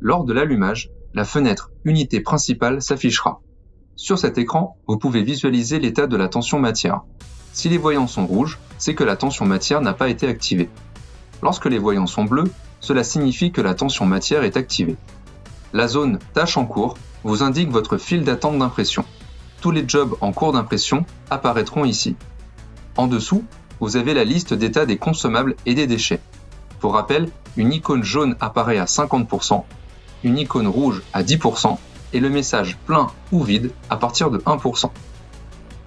Lors de l'allumage, la fenêtre Unité principale s'affichera. Sur cet écran, vous pouvez visualiser l'état de la tension matière. Si les voyants sont rouges, c'est que la tension matière n'a pas été activée. Lorsque les voyants sont bleus, cela signifie que la tension matière est activée. La zone Tâches en cours vous indique votre file d'attente d'impression. Tous les jobs en cours d'impression apparaîtront ici. En dessous, vous avez la liste d'état des consommables et des déchets. Pour rappel, une icône jaune apparaît à 50%, une icône rouge à 10% et le message plein ou vide à partir de 1%.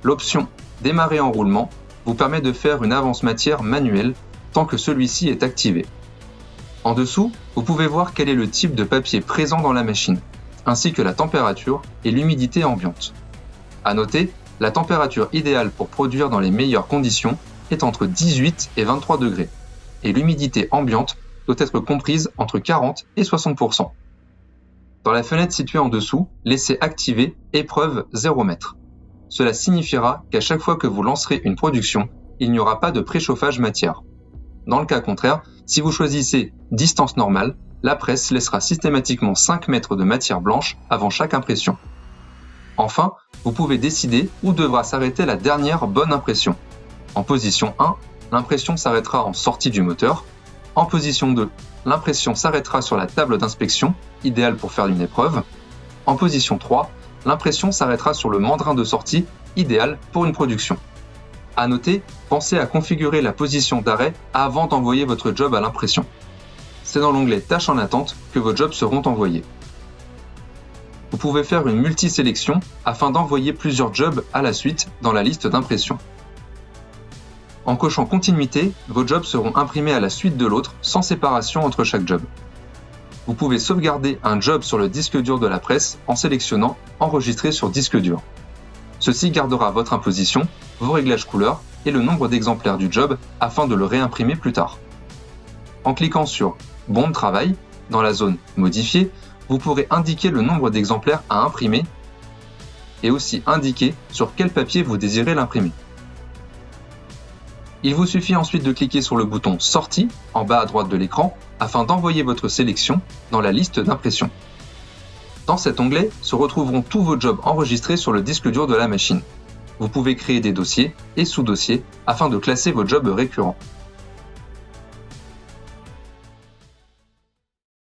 L'option Démarrer en roulement vous permet de faire une avance matière manuelle tant que celui-ci est activé. En dessous, vous pouvez voir quel est le type de papier présent dans la machine, ainsi que la température et l'humidité ambiante. À noter, la température idéale pour produire dans les meilleures conditions est entre 18 et 23 degrés, et l'humidité ambiante doit être comprise entre 40 et 60%. Dans la fenêtre située en dessous, laissez activer épreuve 0 m. Cela signifiera qu'à chaque fois que vous lancerez une production, il n'y aura pas de préchauffage matière. Dans le cas contraire, si vous choisissez distance normale, la presse laissera systématiquement 5 mètres de matière blanche avant chaque impression. Enfin, vous pouvez décider où devra s'arrêter la dernière bonne impression. En position 1, l'impression s'arrêtera en sortie du moteur. En position 2, l'impression s'arrêtera sur la table d'inspection, idéale pour faire une épreuve. En position 3, l'impression s'arrêtera sur le mandrin de sortie, idéal pour une production. À noter, pensez à configurer la position d'arrêt avant d'envoyer votre job à l'impression. C'est dans l'onglet Tâches en attente que vos jobs seront envoyés. Vous pouvez faire une multisélection afin d'envoyer plusieurs jobs à la suite dans la liste d'impression. En cochant Continuité, vos jobs seront imprimés à la suite de l'autre sans séparation entre chaque job. Vous pouvez sauvegarder un job sur le disque dur de la presse en sélectionnant Enregistrer sur disque dur. Ceci gardera votre imposition, vos réglages couleurs et le nombre d'exemplaires du job afin de le réimprimer plus tard. En cliquant sur Bon de travail, dans la zone Modifier, vous pourrez indiquer le nombre d'exemplaires à imprimer et aussi indiquer sur quel papier vous désirez l'imprimer. Il vous suffit ensuite de cliquer sur le bouton Sortie en bas à droite de l'écran afin d'envoyer votre sélection dans la liste d'impression. Dans cet onglet se retrouveront tous vos jobs enregistrés sur le disque dur de la machine. Vous pouvez créer des dossiers et sous-dossiers afin de classer vos jobs récurrents.